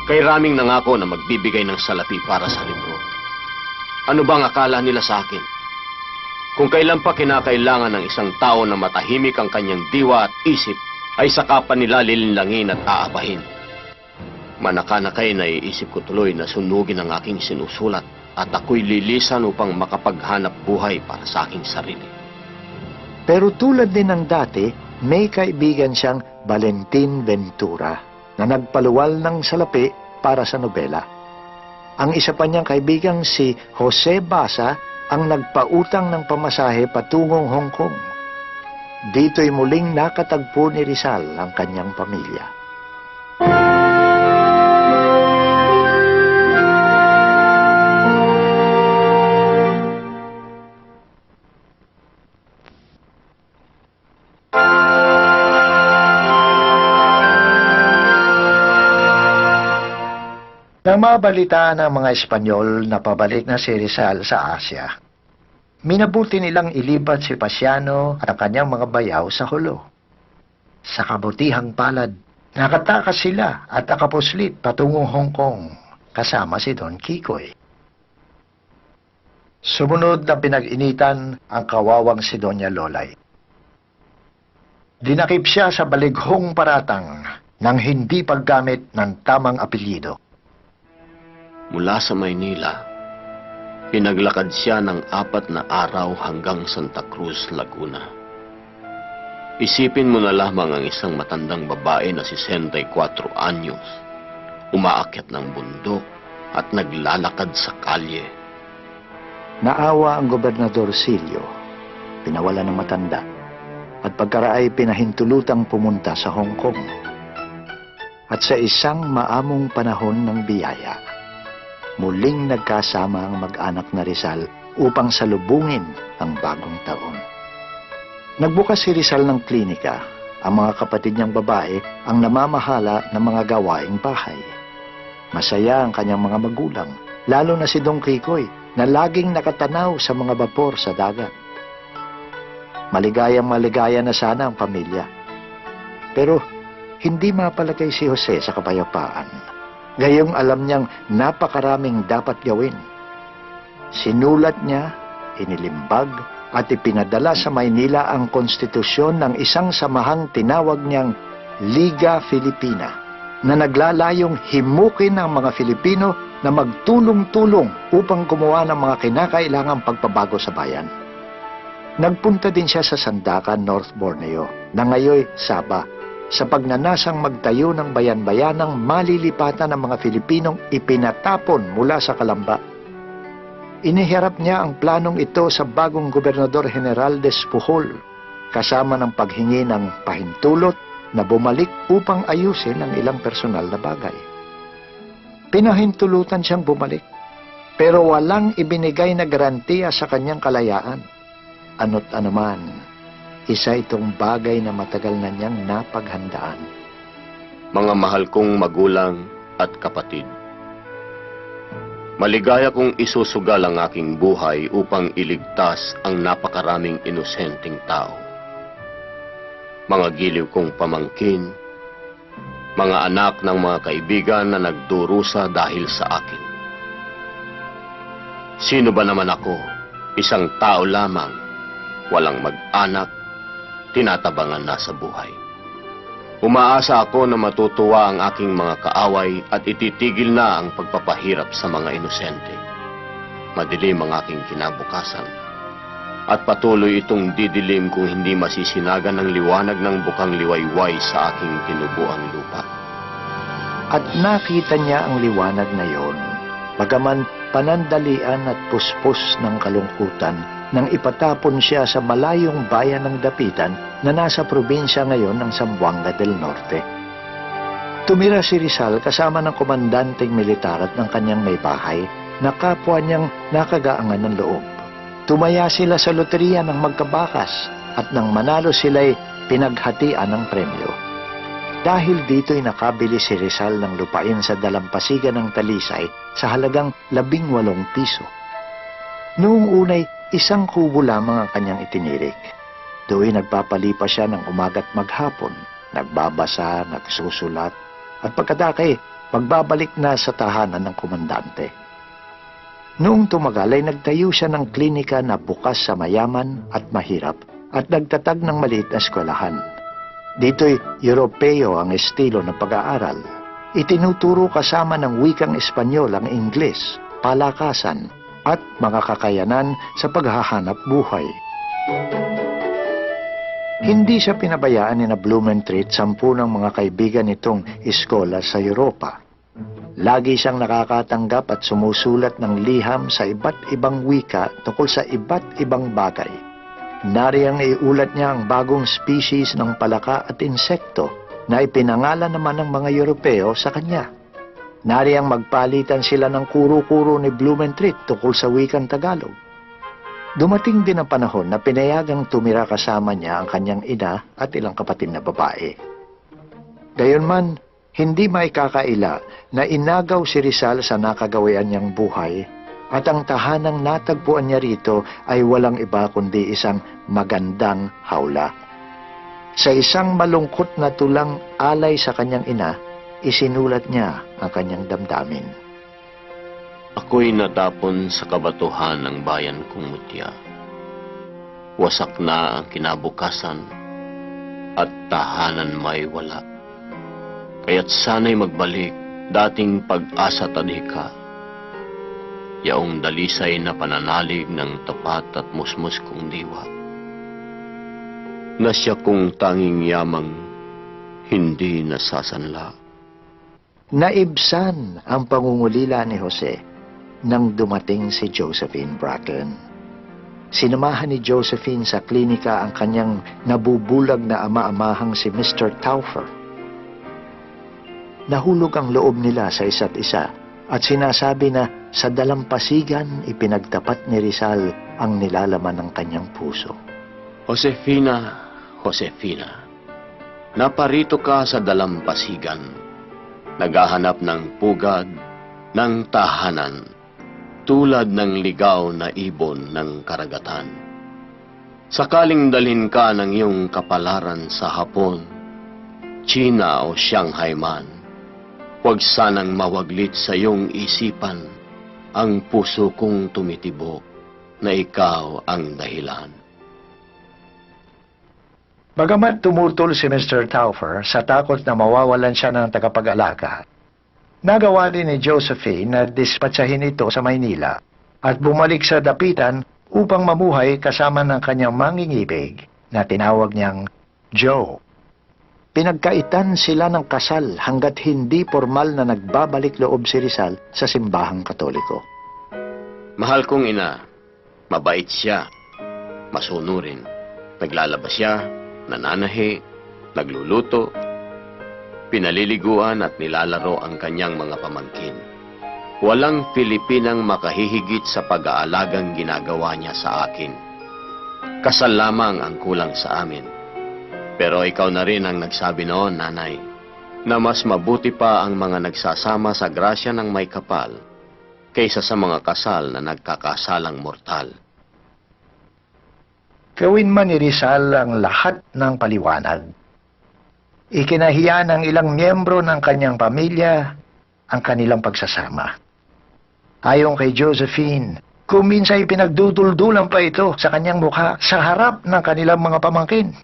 Kay Raming nangako na magbibigay ng salapi para sa libro. Ano bang akala nila sa akin? Kung kailan pa kinakailangan ng isang tao na matahimik ang kanyang diwa at isip, ay saka pa nila lilinlangin at aabahin. Manaka-nakay naiisip ko tuloy na sunugin ang aking sinusulat at ako'y lilisan upang makapaghanap buhay para sa aking sarili. Pero tulad din ng dati, may kaibigan siyang Valentin Ventura na nagpaluwal ng salapi para sa nobela. Ang isa pa niyang kaibigang si Jose Basa ang nagpautang ng pamasahe patungong Hong Kong. Dito'y muling nakatagpo ni Rizal ang kanyang pamilya. Nang mabalitaan ng mga Espanyol na pabalik na si Rizal sa Asya, minabuti nilang ilipat si Pasiano at ang kanyang mga bayaw sa Hulo. Sa kabutihang palad, nakatakas sila at nakapuslit patungong Hong Kong kasama si Don Kikoy. Sumunod na pinag-initan ang kawawang si Doña Lolay. Dinakip siya sa balighong paratang ng hindi paggamit ng tamang apelyido. Mula sa Maynila, pinaglakad siya ng 4 na araw hanggang Santa Cruz, Laguna. Isipin mo na lamang ang isang matandang babae na 64 anyos, umaakyat ng bundok at naglalakad sa kalye. Naawa ang Gobernador Silio, pinawala ng matanda, at pagkaraay pinahintulutang pumunta sa Hong Kong. At sa isang maamong panahon ng biyaya, muling nagkasama ang mag-anak na Rizal upang salubungin ang bagong taon. Nagbukas si Rizal ng klinika. Ang mga kapatid niyang babae ang namamahala ng mga gawaing bahay. Masaya ang kanyang mga magulang, lalo na si Don Kikoy na laging nakatanaw sa mga bapor sa dagat. Maligayang-maligaya na sana ang pamilya. Pero hindi mapalagay si Jose sa kapayapaan. Gayong alam niyang napakaraming dapat gawin. Sinulat niya, inilimbag, at ipinadala sa Maynila ang konstitusyon ng isang samahang tinawag niyang Liga Filipina, na naglalayong himukin ang mga Filipino na magtulong-tulong upang gumawa ng mga kinakailangang pagpabago sa bayan. Nagpunta din siya sa Sandakan, North Borneo, na ngayoy Sabah, sa pagnanasang magtayo ng bayan-bayanang malilipatan ng mga Filipinong ipinatapon mula sa Kalamba. Iniharap niya ang planong ito sa bagong Gobernador General Despujol, kasama ng paghingi ng pahintulot na bumalik upang ayusin ang ilang personal na bagay. Pinahintulutan siyang bumalik, pero walang ibinigay na garantiya sa kanyang kalayaan. Ano't anuman, isa itong bagay na matagal na niyang napaghandaan. Mga mahal kong magulang at kapatid, maligaya kong isusugal ang aking buhay upang iligtas ang napakaraming inosenteng tao. Mga giliw kong pamangkin, mga anak ng mga kaibigan na nagdurusa dahil sa akin. Sino ba naman ako? Isang tao lamang, walang mag-anak, tinatabangan na sa buhay. Umaasa ako na matutuwa ang aking mga kaaway at ititigil na ang pagpapahirap sa mga inosente. Madilim ang aking kinabukasan at patuloy itong didilim kung hindi masisinagan ng liwanag ng bukang liwayway sa aking tinubuang lupa. At nakita niya ang liwanag na yon, bagaman panandalian at puspos ng kalungkutan nang ipatapon siya sa malayong bayan ng Dapitan na nasa probinsya ngayon ng Zamboanga del Norte. Tumira si Rizal kasama ng komandanteng militar at ng kanyang may bahay na kapwa niyang nakagaangan ng loob. Tumaya sila sa loteriya ng magkabakas at nang manalo sila'y pinaghatian ng premyo. Dahil dito'y nakabili si Rizal ng lupain sa dalampasigan ng Talisay sa halagang 18 piso. Noong unay, isang kubo lamang ang kanyang itinirik. Do'y nagpapalipa siya ng umaga't maghapon, nagbabasa, nagsusulat, at pagkatake, pagbabalik na sa tahanan ng komandante. Noong tumagal ay nagtayo siya ng klinika na bukas sa mayaman at mahirap at nagtatag ng maliit na eskwelahan. Dito'y Europeo ang estilo ng pag-aaral. Itinuturo kasama ng wikang Espanyol ang Ingles, palakasan, at mga kakayanan sa paghahanap buhay. Hindi siya pinabayaan ni na Blumentritt 10 ng mga kaibigan nitong iskola sa Europa. Lagi siyang nakakatanggap at sumusulat ng liham sa iba't ibang wika tungkol sa iba't ibang bagay. Nariyang iulat niya ang bagong species ng palaka at insekto na ipinangalan naman ng mga Europeo sa kanya. Nariyang magpalitan sila ng kuro-kuro ni Blumentritt tungkol sa wikang Tagalog. Dumating din ang panahon na pinayagang tumira kasama niya ang kanyang ina at ilang kapatid na babae. Gayunman, hindi maikakaila na inagaw si Rizal sa nakagawian niyang buhay at ang tahanang natagpuan niya rito ay walang iba kundi isang magandang hawla. Sa isang malungkot na tulang alay sa kanyang ina, isinulat niya ang kanyang damdamin. Ako'y natapon sa kabatuhan ng bayan kong Mutya. Wasak na ang kinabukasan at tahanan may wala. Kaya't sana'y magbalik dating pag-asa tadhika. Yaong dalisay na pananalig ng tapat at musmus kong diwa. Na siya kong tanging yamang hindi nasasanla. Naibsan ang pangungulila ni Jose nang dumating si Josephine Bracken. Sinamahan ni Josephine sa klinika ang kanyang nabubulag na ama-amahang si Mr. Taufer. Nahulog ang loob nila sa isa't isa at sinasabi na sa dalampasigan ipinagtapat ni Rizal ang nilalaman ng kanyang puso. Josefina, Josefina, naparito ka sa dalampasigan, naghahanap ng pugad, ng tahanan, tulad ng ligaw na ibon ng karagatan. Sakaling dalhin ka ng iyong kapalaran sa Hapon, China o Shanghai man, huwag sanang mawaglit sa iyong isipan ang puso kong tumitibok na ikaw ang dahilan. Bagamat tumutol si Mr. Taufer sa takot na mawawalan siya ng tagapag-alaga, nagawa din ni Josephine na dispatsahin ito sa Maynila at bumalik sa dapitan upang mamuhay kasama ng kanyang mangingibig na tinawag niyang Joe. Pinagkaitan sila ng kasal hanggat hindi formal na nagbabalik loob si Rizal sa simbahang Katoliko. Mahal kong ina, mabait siya, masunurin. Naglalabas siya, nananahi, nagluluto, pinaliliguan at nilalaro ang kanyang mga pamangkin. Walang Pilipinang makahihigit sa pag-aalagang ginagawa niya sa akin. Kasal lamang ang kulang sa amin. Pero ikaw na rin ang nagsabi noon, nanay, na mas mabuti pa ang mga nagsasama sa grasya ng may kapal kaysa sa mga kasal na nagkakasalang mortal. Gawin man ni Rizal ang lahat ng paliwanag. Ikinahiya ng ilang miyembro ng kanyang pamilya ang kanilang pagsasama. Ayon kay Josephine, kung minsan pinagduduldulan pa ito sa kanyang mukha sa harap ng kanilang mga pamangkin.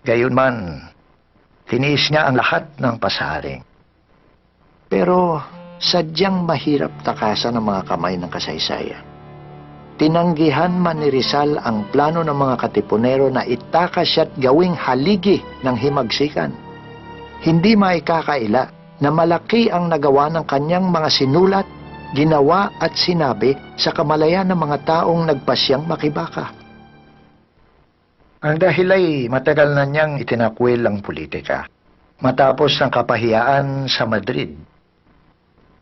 Gayunman, tiniis niya ang lahat ng pasaring. Pero sadyang mahirap takasan ng mga kamay ng kasaysayan. Tinanggihan man ni Rizal ang plano ng mga katipunero na itakas siya't gawing haligi ng himagsikan. Hindi maikakaila na malaki ang nagawa ng kanyang mga sinulat, ginawa at sinabi sa kamalayan ng mga taong nagpasyang makibaka. Ang dahil ay matagal na niyang itinakwil ang politika, matapos ng kapahiyaan sa Madrid.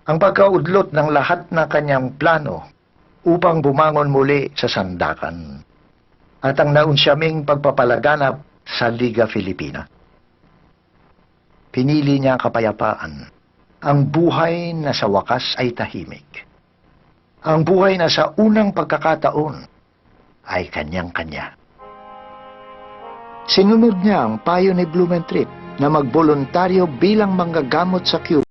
Ang pagkaudlot ng lahat ng kanyang plano upang bumangon muli sa sandakan, at ang naunsyaming pagpapalaganap sa Liga Filipina. Pinili niya ang kapayapaan, ang buhay na sa wakas ay tahimik. Ang buhay na sa unang pagkakataon ay kanyang-kanya. Sinunod niya ang payo ni Blumentritt na magboluntaryo bilang manggagamot sa Cuba.